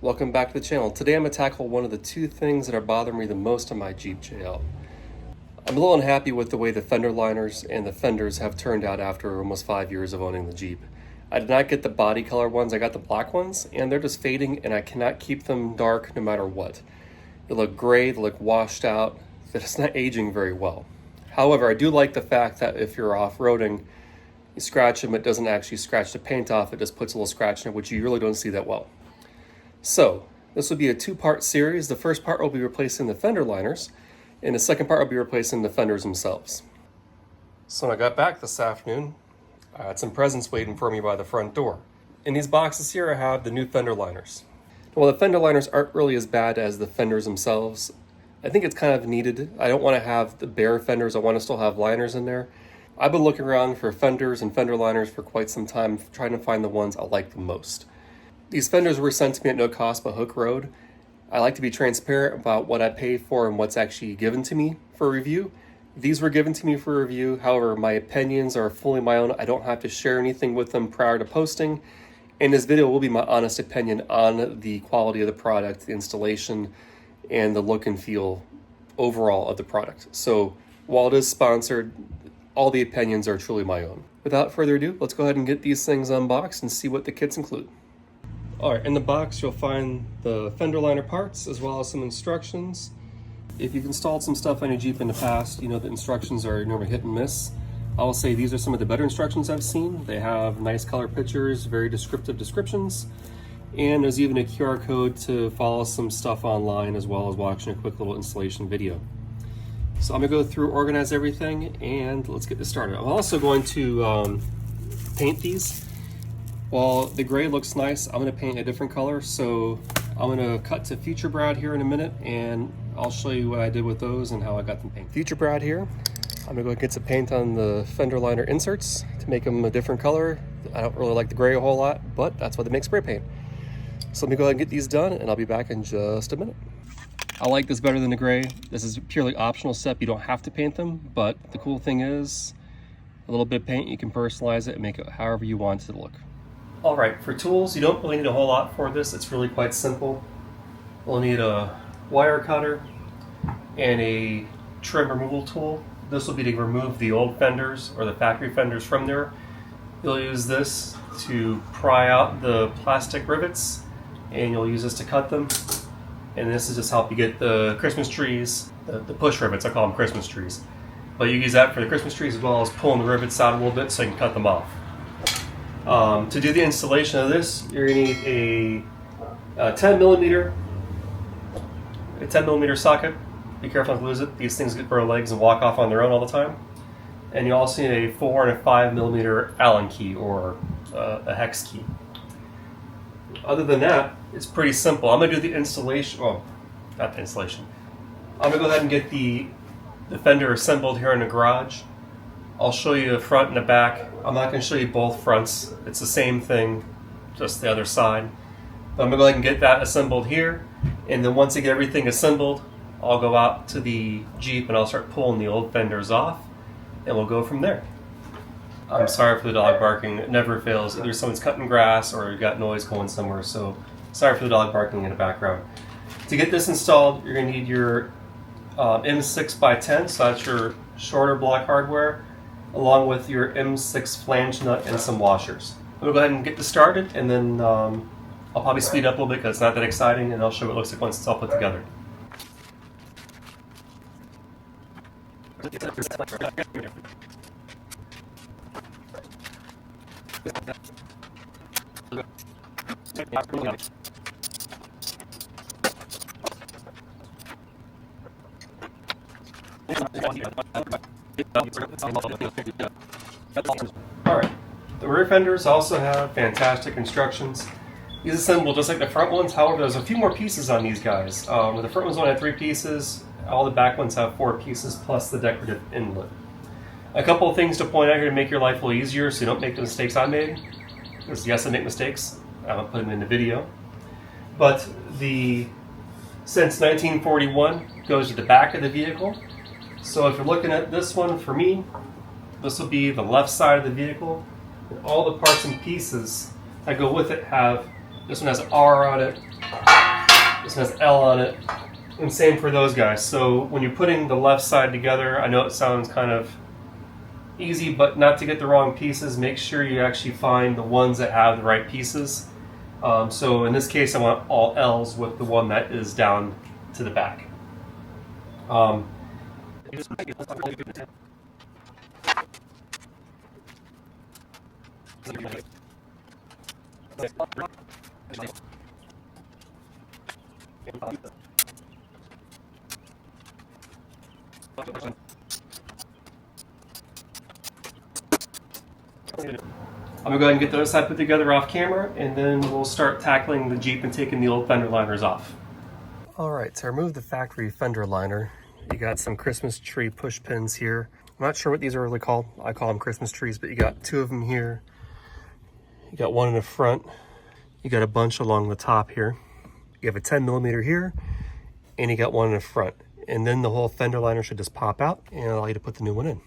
welcome back to the channel. Today I'm going to tackle one of the two things that are bothering me the most on my Jeep JL. I'm a little unhappy with the way the fender liners and the fenders have turned out after almost 5 years of owning the Jeep. I did not get the body color ones, I got the black ones, and they're just fading and I cannot keep them dark no matter what. They look gray, they look washed out, that it's not aging very well. However, I do like the fact that if you're off-roading, you scratch them, it doesn't actually scratch the paint off, it just puts a little scratch in it, which you really don't see that well. So, this will be a two-part series. The first part will be replacing the fender liners, and the second part will be replacing the fenders themselves. So when I got back this afternoon, I had some presents waiting for me by the front door. In these boxes here, I have the new fender liners. Well, the fender liners aren't really as bad as the fenders themselves. I think it's kind of needed. I don't want to have the bare fenders. I want to still have liners in there. I've been looking around for fenders and fender liners for quite some time, trying to find the ones I like the most. These fenders were sent to me at no cost by Hooke Road. I like to be transparent about what I pay for and what's actually given to me for review. These were given to me for review. However, my opinions are fully my own. I don't have to share anything with them prior to posting. And this video will be my honest opinion on the quality of the product, the installation, and the look and feel overall of the product. So while it is sponsored, all the opinions are truly my own. Without further ado, let's go ahead and get these things unboxed and see what the kits include. Alright, in the box you'll find the fender liner parts as well as some instructions. If you've installed some stuff on your Jeep in the past, you know the instructions are normally hit and miss. I will say these are some of the better instructions I've seen. They have nice color pictures, very descriptive descriptions, and there's even a QR code to follow some stuff online as well as watching a quick little installation video. So I'm going to go through, organize everything, and let's get this started. I'm also going to paint these. While the gray looks nice, I'm going to paint a different color, so I'm going to cut to Future Brad here in a minute, and I'll show you what I did with those and how I got them painted. Future Brad here. I'm going to go get some paint on the fender liner inserts to make them a different color. I don't really like the gray a whole lot, but that's why they make spray paint. So let me go ahead and get these done, and I'll be back in just a minute. I like this better than the gray. This is a purely optional step. You don't have to paint them, but the cool thing is a little bit of paint, you can personalize it and make it however you want it to look. Alright, for tools, you don't really need a whole lot for this. It's really quite simple. We'll need a wire cutter and a trim removal tool. This will be to remove the old fenders or the factory fenders from there. You'll use this to pry out the plastic rivets, and you'll use this to cut them. And this is just help you get the Christmas trees, the push rivets, I call them Christmas trees. But you use that for the Christmas trees as well as pulling the rivets out a little bit so you can cut them off. To do the installation of this, you're going to need a 10 millimeter socket. Be careful not to lose it. These things get burrow legs and walk off on their own all the time. And you also need a 4 and a 5 millimeter Allen key or a hex key. Other than that, it's pretty simple. I'm going to do the installation. Well, not the installation. I'm going to go ahead and get the fender assembled here in the garage. I'll show you the front and the back. I'm not going to show you both fronts. It's the same thing, just the other side. But I'm going to go ahead and get that assembled here. And then once I get everything assembled, I'll go out to the Jeep and I'll start pulling the old fenders off. And we'll go from there. I'm sorry for the dog barking. It never fails. Either someone's cutting grass or you got noise going somewhere. So sorry for the dog barking in the background. To get this installed, you're going to need your M6x10. So that's your shorter block hardware, along with your M6 flange nut and some washers. We'll go ahead and get this started, and then I'll probably speed up a little bit because it's not that exciting, and I'll show you what it looks like once it's all put together. Alright, the rear fenders also have fantastic instructions. These assemble just like the front ones, however there's a few more pieces on these guys. The front ones only have 3 pieces, all the back ones have 4 pieces plus the decorative inlet. A couple of things to point out here to make your life a little easier so you don't make the mistakes I made. Because yes, I make mistakes, I won't put them in the video. But since 1941 goes to the back of the vehicle. So if you're looking at this one, for me, this will be the left side of the vehicle. And all the parts and pieces that go with it have, this one has an R on it, This has L on it, and same for those guys. So when you're putting the left side together, I know it sounds kind of easy, but not to get the wrong pieces, make sure you actually find the ones that have the right pieces. So in this case, I want all L's with the one that is down to the back. I'm gonna go ahead and get the other side put together off camera, and then we'll start tackling the Jeep and taking the old fender liners off. All right, to remove the factory fender liner, you got some Christmas tree push pins here. I'm not sure what these are really called. I call them Christmas trees, but you got 2 of them here. You got 1 in the front. You got a bunch along the top here. You have a 10mm here, and you got 1 in the front. And then the whole fender liner should just pop out and allow you to put the new one in.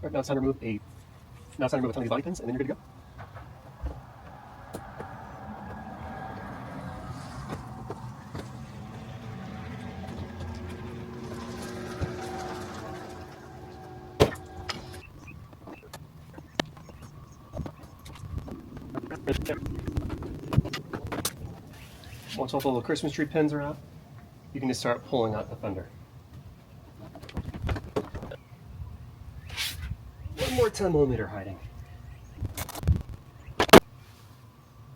All right, now it's time to remove a ton of these body pins, and then you're good to go. Once all the little Christmas tree pins are out, you can just start pulling out the fender. One more 10mm hiding.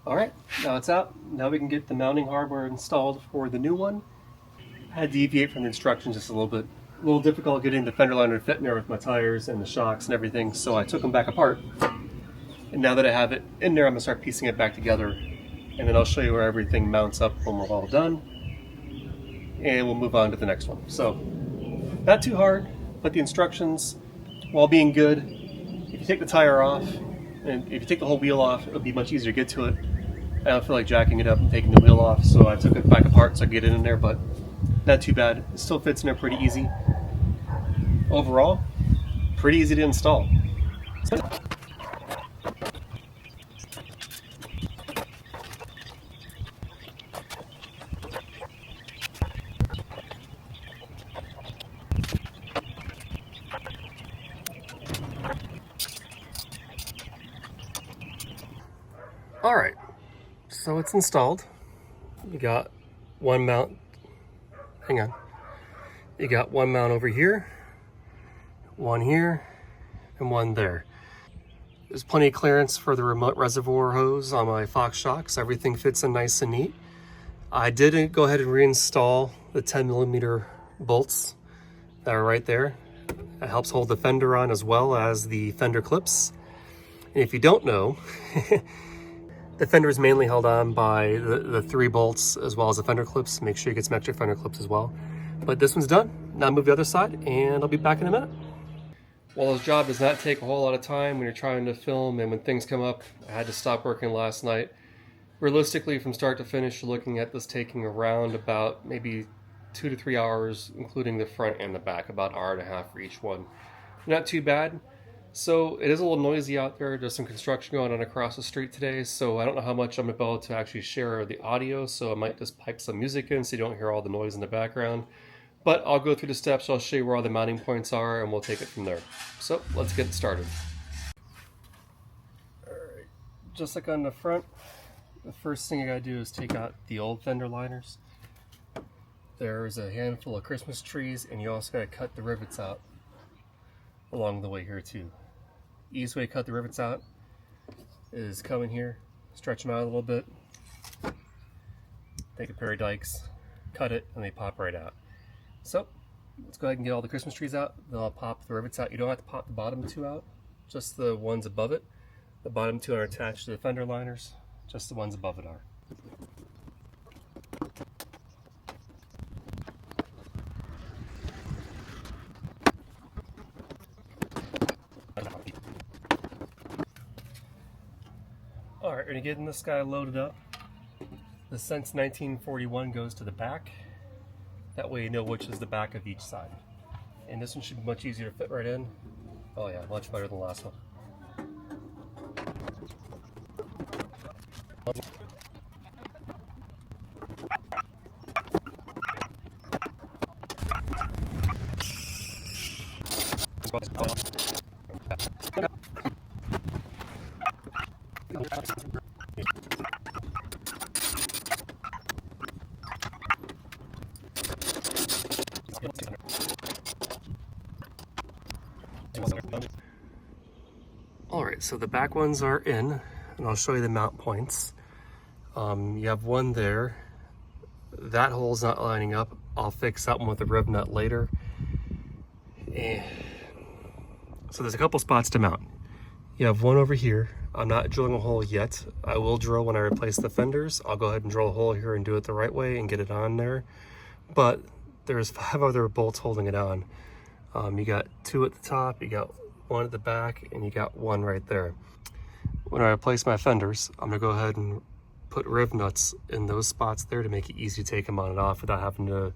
All right, now it's out. Now we can get the mounting hardware installed for the new one. I had to deviate from the instructions just a little bit. A little difficult getting the fender liner to fit in there with my tires and the shocks and everything, so I took them back apart. And now that I have it in there, I'm gonna start piecing it back together, and then I'll show you where everything mounts up when we're all done, and we'll move on to the next one. So, not too hard, but the instructions, while being good, if you take the tire off, and if you take the whole wheel off, it'll be much easier to get to it. I don't feel like jacking it up and taking the wheel off, so I took it back apart so I could get it in there, but not too bad. It still fits in there pretty easy. Overall, pretty easy to install. All right, so it's installed. You got one mount, hang on. You got one mount over here, one here, and one there. There's plenty of clearance for the remote reservoir hose on my Fox shocks. Everything fits in nice and neat. I did go ahead and reinstall the 10mm bolts that are right there. It helps hold the fender on as well as the fender clips. And if you don't know, the fender is mainly held on by the 3 bolts as well as the fender clips. Make sure you get some extra fender clips as well. But this one's done. Now move the other side, and I'll be back in a minute. While this job does not take a whole lot of time when you're trying to film and when things come up, I had to stop working last night. Realistically, from start to finish, you're looking at this taking around about maybe 2 to 3 hours, including the front and the back, about an hour and a half for each one. Not too bad. So it is a little noisy out there. There's some construction going on across the street today, so I don't know how much I'm able to actually share the audio, so I might just pipe some music in so you don't hear all the noise in the background. But I'll go through the steps, I'll show you where all the mounting points are, and we'll take it from there. So let's get started. Alright, just like on the front, the first thing I gotta do is take out the old fender liners. There's a handful of Christmas trees, and you also gotta cut the rivets out along the way here too. Easiest way to cut the rivets out is come in here, stretch them out a little bit, take a pair of dikes, cut it, and they pop right out. So let's go ahead and get all the Christmas trees out. Then I'll pop the rivets out. You don't have to pop the bottom 2 out, just the ones above it. The bottom 2 are attached to the fender liners, just the ones above it are. Alright, we're getting this guy loaded up. The Sense 1941 goes to the back. That way you know which is the back of each side. And this one should be much easier to fit right in. Oh yeah, much better than the last one. Alright, so the back ones are in, and I'll show you the mount points. You have one there. That hole's not lining up. I'll fix that one with a rev nut later. So there's a couple spots to mount. You have one over here. I'm not drilling a hole yet. I will drill when I replace the fenders. I'll go ahead and drill a hole here and do it the right way and get it on there. But there's 5 other bolts holding it on. You got 2 at the top, you got 1 at the back, and you got 1 right there. When I replace my fenders, I'm gonna go ahead and put rev nuts in those spots there to make it easy to take them on and off without having to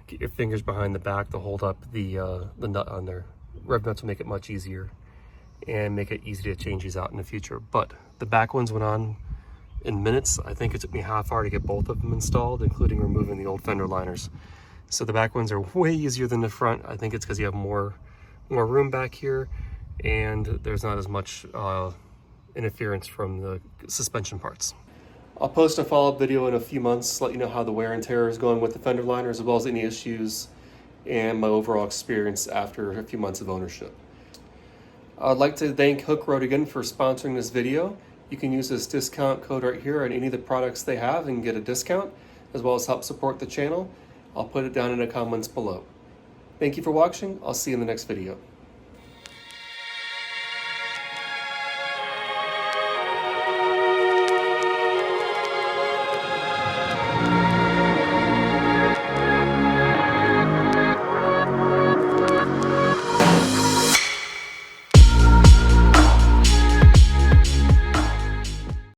get your fingers behind the back to hold up the nut on there. Rev nuts will make it much easier and make it easy to change these out in the future. But the back ones went on in minutes. I think it took me half hour to get both of them installed, including removing the old fender liners. So the back ones are way easier than the front. I think it's because you have more room back here, and there's not as much interference from the suspension parts. I'll post a follow-up video in a few months to let you know how the wear and tear is going with the fender liners, as well as any issues and my overall experience after a few months of ownership. I'd like to thank Hooke Road again for sponsoring this video. You can use this discount code right here on any of the products they have and get a discount, as well as help support the channel. I'll put it down in the comments below. Thank you for watching. I'll see you in the next video.